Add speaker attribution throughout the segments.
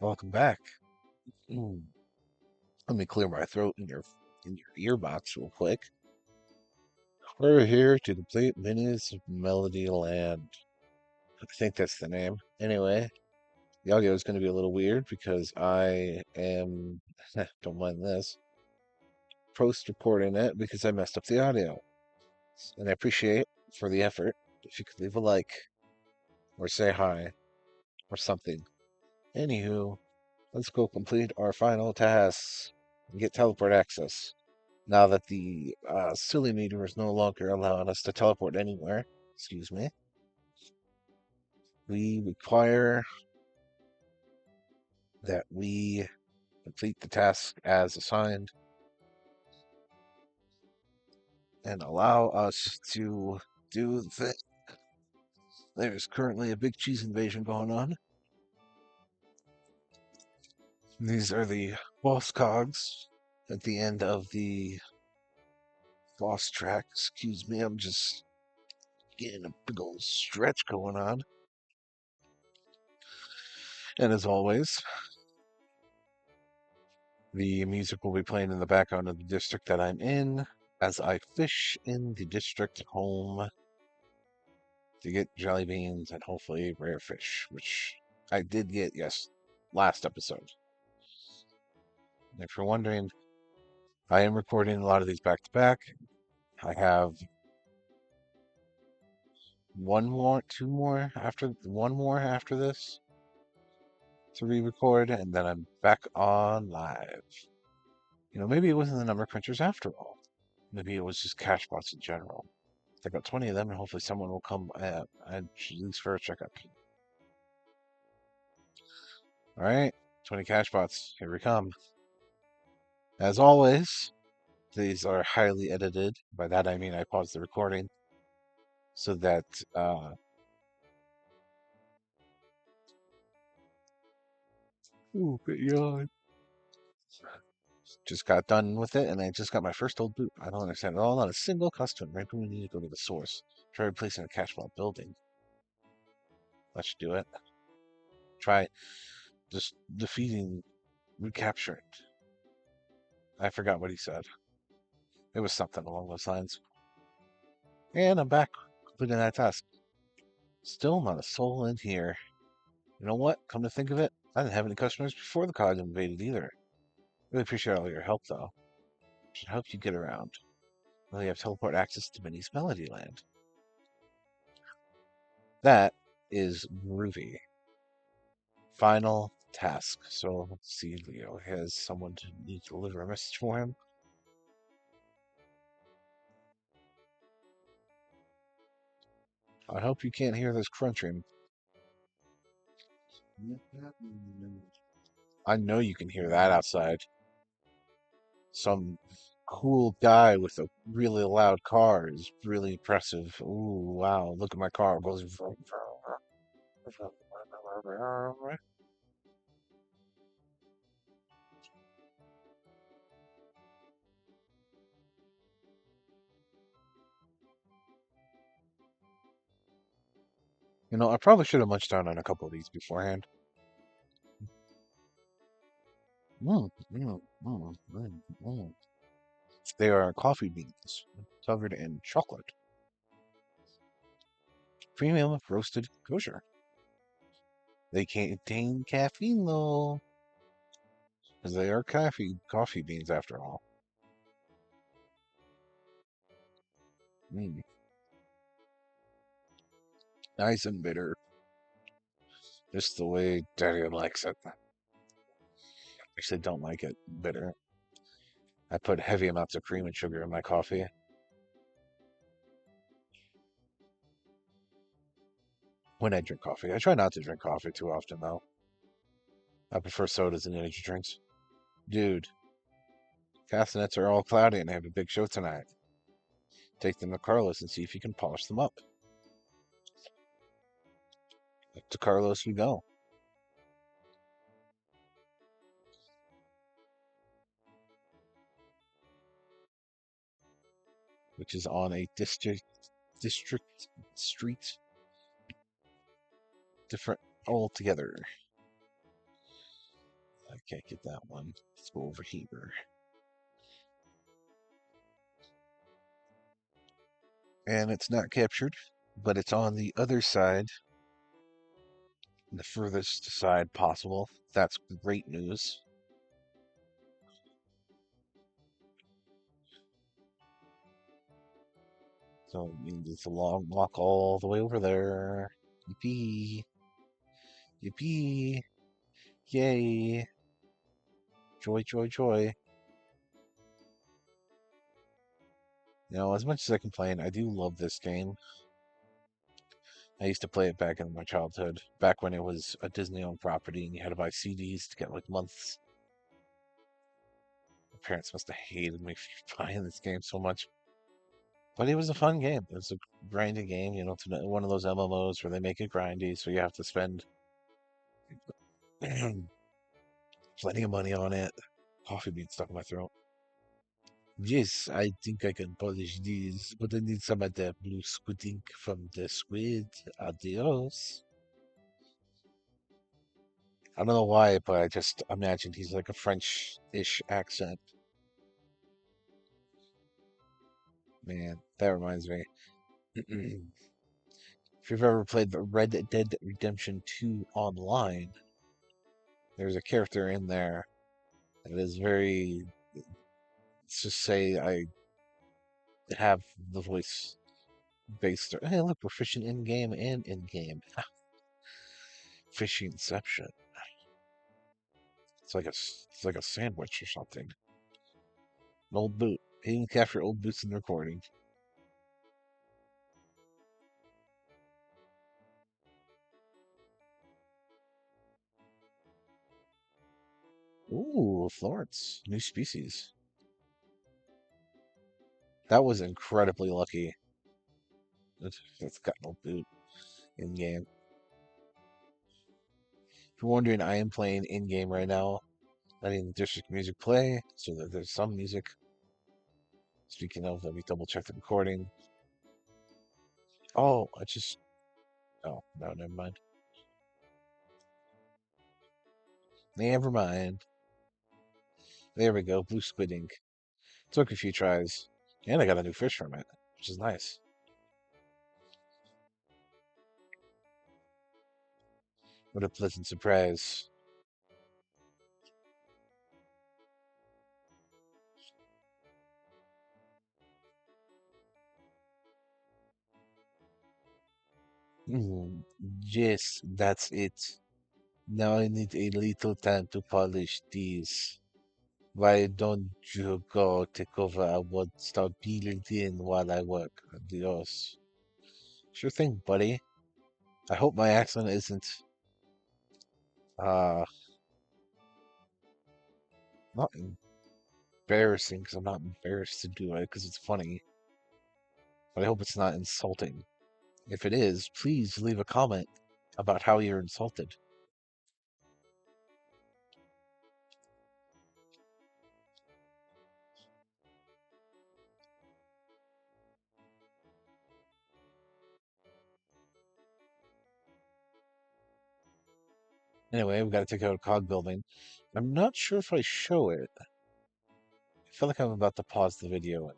Speaker 1: Welcome back. Mm. Let me clear my throat in your earbox real quick. We're here to complete Minnie's Melodyland. I think that's the name. Anyway, the audio is going to be a little weird because I am, don't mind this, post-recording it because I messed up the audio. And I appreciate for the effort if you could leave a like or say hi or something. Anywho, let's go complete our final tasks and get teleport access. Now that the silly meter is no longer allowing us to teleport anywhere, excuse me, we require that we complete the task as assigned and allow us to do the thing. There's currently a big cheese invasion going on. These are the boss cogs at the end of the boss track. Excuse me, I'm just getting a big old stretch going on. And as always, the music will be playing in the background of the district that I'm in as I fish in the district home to get jelly beans and hopefully rare fish, which I did get, yes, last episode. And if you're wondering, I am recording a lot of these back to back. I have one more after this to re-record, and then I'm back on live. Maybe it wasn't the number crunchers after all. Maybe it was just cash bots in general. I got 20 of them, and hopefully someone will come at least for a checkup. All right, 20 cash bots. Here we come. As always, these are highly edited. By that I mean I paused the recording so that good yawn. Just got done with it, and I just got my first old boot. I don't understand at all. Not a single customer. Right when we need to go to the source. Try replacing a cash bot building. Let's do it. Try just defeating, recapturing. I forgot what he said. It was something along those lines. And I'm back, completing that task. Still not a soul in here. You know what? Come to think of it, I didn't have any customers before the cog invaded either. Really appreciate all your help, though. Should help you get around. Well, you have teleport access to Minnie's Melodyland. That is groovy. Final task. So let's see, Leo has someone to need to deliver a message for him. I hope you can't hear this crunching. I know you can hear that outside. Some cool guy with a really loud car is really impressive. Ooh, wow, look at my car. It goes. I probably should have munched down on a couple of these beforehand. Mm, mm, mm, mm, mm. They are coffee beans covered in chocolate. Premium roasted kosher. They contain caffeine though, because they are coffee beans after all. Mm, nice and bitter, just the way Daddy likes it. Actually, don't like it bitter. I put heavy amounts of cream and sugar in my coffee. When I drink coffee, I try not to drink coffee too often though. I prefer sodas and energy drinks. Dude, castanets are all cloudy and I have a big show tonight. Take them to Carlos and see if you can polish them up. Up to Carlos we go. Which is on a district street, different altogether. I can't get that one. Let's go over here. And it's not captured, but it's on the other side, the furthest side possible. That's great news. So it means it's a long walk all the way over there. Yippee! Yippee! Yay! Joy, joy, joy. As much as I complain, I do love this game. I used to play it back in my childhood, back when it was a Disney-owned property and you had to buy CDs to get like months. My parents must have hated me for buying this game so much. But it was a fun game. It was a grindy game, it's one of those MMOs where they make it grindy, so you have to spend plenty of money on it. Coffee bean stuck in my throat. Yes, I think I can polish these, but I need some of the blue squid ink from the squid. Adios. I don't know why, but I just imagined he's like a French-ish accent. Man, that reminds me. If you've ever played the Red Dead Redemption 2 online, there's a character in there that is very, let's just say I have the voice based. Hey, look, we're fishing in game and in game. Fishing inception. It's like a sandwich or something. An old boot. He didn't capture old boots in the recording. Ooh, Florence. New species. That was incredibly lucky. It's got no boot in game. If you're wondering, I am playing in game right now, letting the district music play so that there's some music. Speaking of, let me double check the recording. Oh, oh, no, never mind. Never mind. There we go, blue squid ink. Took a few tries, and I got a new fish from it, which is nice. What a pleasant surprise. Mm, yes, that's it. Now I need a little time to polish these. Why don't you go take over? I would start building while I work. Adios. Sure thing, buddy. I hope my accent isn't uh not embarrassing because I'm not embarrassed to do it because it's funny, but I hope it's not insulting. If it is, please leave a comment about how you're insulted. Anyway, we got to take out a cog building. I'm not sure if I show it. I feel like I'm about to pause the video and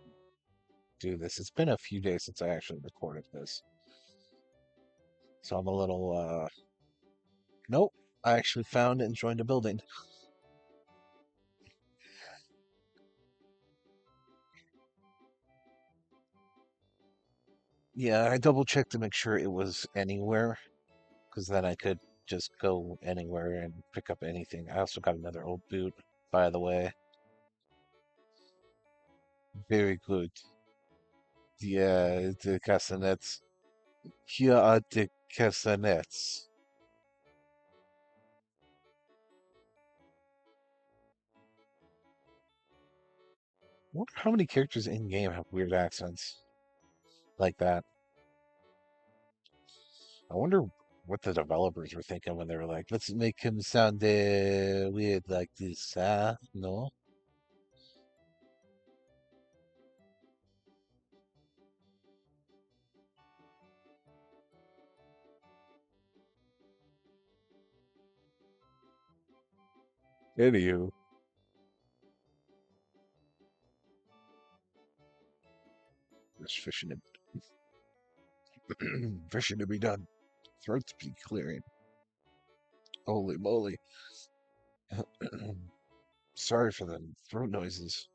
Speaker 1: do this. It's been a few days since I actually recorded this, so I'm a little nope. I actually found and joined a building. Yeah, I double checked to make sure it was anywhere, because then I could just go anywhere and pick up anything. I also got another old boot, by the way. Very good. The castanets. Here are the castanets. Wonder how many characters in game have weird accents like that. I wonder what the developers were thinking when they were like, let's make him sound weird like this, huh? No? Anywho, there's fishing to be done. Throat to be clearing. Holy moly. Sorry for the throat noises.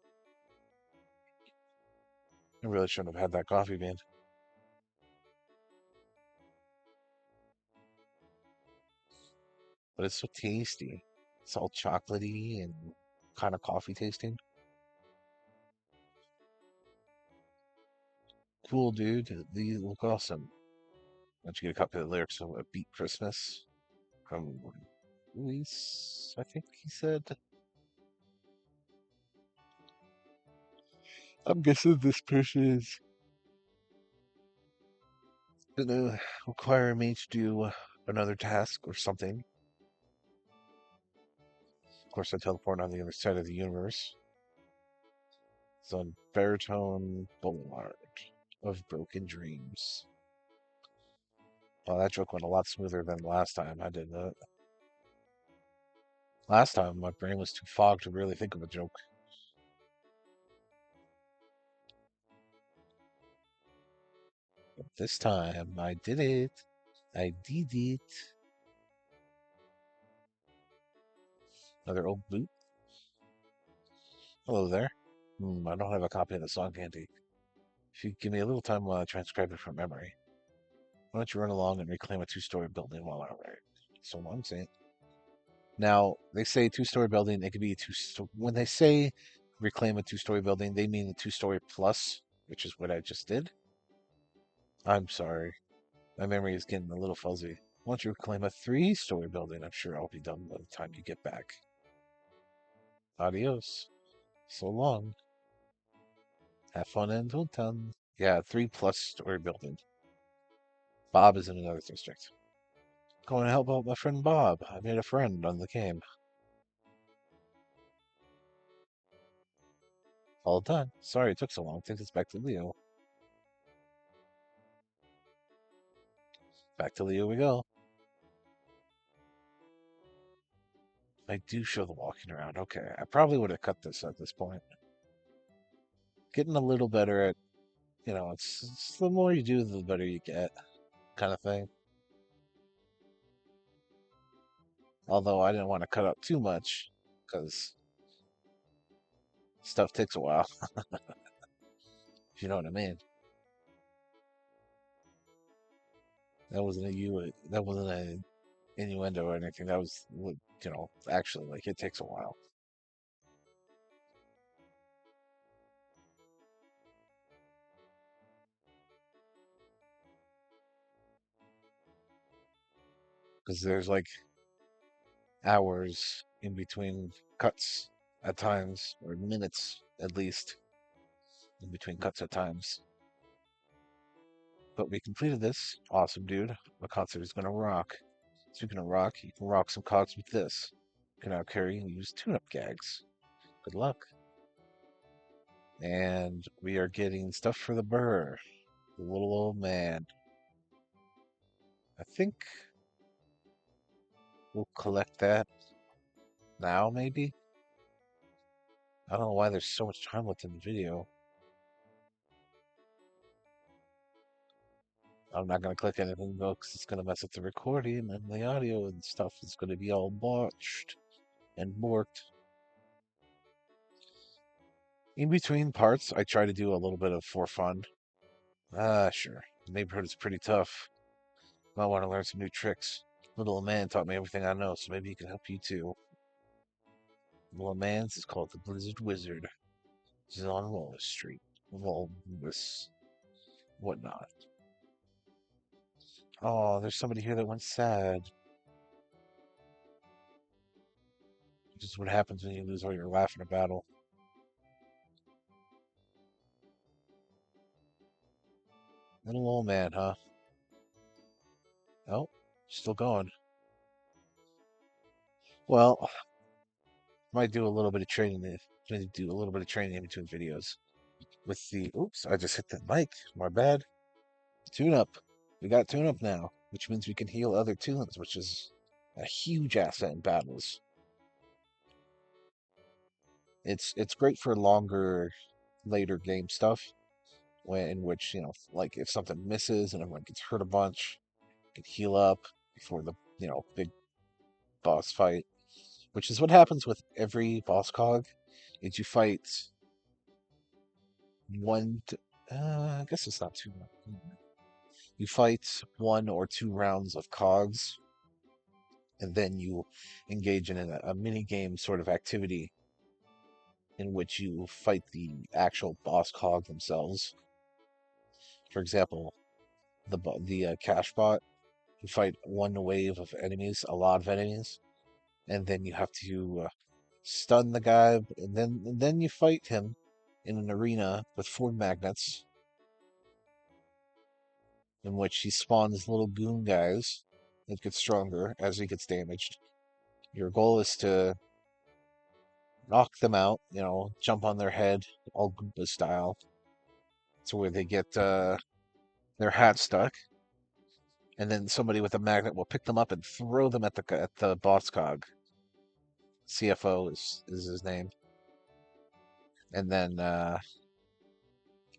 Speaker 1: I really shouldn't have had that coffee bean. But it's so tasty. It's all chocolatey and kind of coffee tasting. Cool, dude. These look awesome. Why don't you get a copy of the lyrics of A Beat Christmas from Luis, I think he said. I'm guessing this person is gonna require me to do another task or something. Of course, I teleport on the other side of the universe. It's on Baritone Boulevard of Broken Dreams. Oh, that joke went a lot smoother than last time I did that. Last time, my brain was too fogged to really think of a joke. But this time, I did it. I did it. Another old boot. Hello there. I don't have a copy of the song handy. If you give me a little time while I transcribe it from memory, why don't you run along and reclaim a two-story building while I write? So I'm saying. Now, they say two-story building, it could be a when they say reclaim a two-story building, they mean the two-story plus, which is what I just did. I'm sorry. My memory is getting a little fuzzy. Why don't you reclaim a three-story building? I'm sure I'll be done by the time you get back. Adios. So long. Have fun in Toontown. Yeah, 3+ story building. Bob is in another district. Going to help out my friend Bob. I made a friend on the game. All done. Sorry it took so long. Take this back to Leo. Back to Leo we go. I do show the walking around. Okay, I probably would have cut this at this point. Getting a little better at, it's the more you do, the better you get, kind of thing. Although I didn't want to cut out too much because stuff takes a while, if you know what I mean. That wasn't that wasn't a innuendo or anything. That was, actually, like, it takes a while. Because there's like hours in between cuts at times, or minutes at least in between cuts at times. But we completed this. Awesome, dude. The concert is gonna rock. Speaking of rock, you can rock some cogs with this. You can now carry and use tune-up gags. Good luck. And we are getting stuff for the burr. The little old man. I think we'll collect that now, maybe? I don't know why there's so much time left in the video. I'm not going to click anything though because it's going to mess up the recording and the audio and stuff is going to be all botched and borked. In between parts, I try to do a little bit of for fun. Sure. The neighborhood is pretty tough. Might want to learn some new tricks. Little Old Man taught me everything I know, so maybe he can help you too. Little Old Man's is called the Blizzard Wizard. This is on Wallace Street. Walrus. Whatnot. Oh, there's somebody here that went sad. This is what happens when you lose all your laugh in a battle. Little Old Man, huh? Oh, still going. Well, might do a little bit of training. Maybe do a little bit of training in between videos. With the oops, I just hit the mic. My bad. Tune up. We got tune up now, which means we can heal other tunes, which is a huge asset in battles. It's great for longer, later game stuff, when in which, like if something misses and everyone gets hurt a bunch, you can heal up before the, big boss fight, which is what happens with every boss cog. Is you fight one, I guess it's not two. You fight one or two rounds of cogs, and then you engage in a mini game sort of activity in which you fight the actual boss cog themselves. For example, the cash bot. You fight one wave of enemies, a lot of enemies, and then you have to stun the guy, and then you fight him in an arena with four magnets, in which he spawns little goon guys that get stronger as he gets damaged. Your goal is to knock them out, jump on their head, all Goomba style, to where they get their hat stuck, and then somebody with a magnet will pick them up and throw them at the boss cog. CFO is his name, and then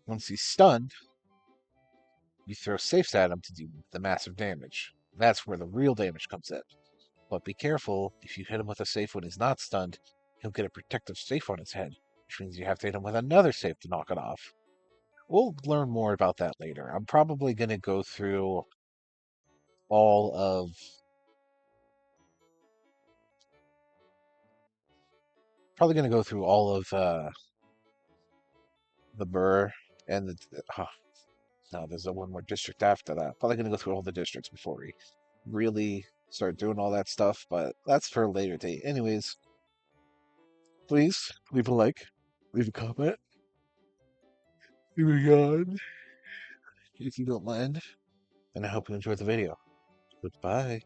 Speaker 1: once he's stunned, you throw safes at him to do the massive damage. That's where the real damage comes in. But be careful, if you hit him with a safe when he's not stunned, he'll get a protective safe on his head, which means you have to hit him with another safe to knock it off. We'll learn more about that later. I'm probably going to go through all of the Burr and no, there's one more district after that. Probably going to go through all the districts before we really start doing all that stuff, but that's for a later date. Anyways, please leave a like, leave a comment, leave a yawn if you don't mind, and I hope you enjoyed the video. Goodbye.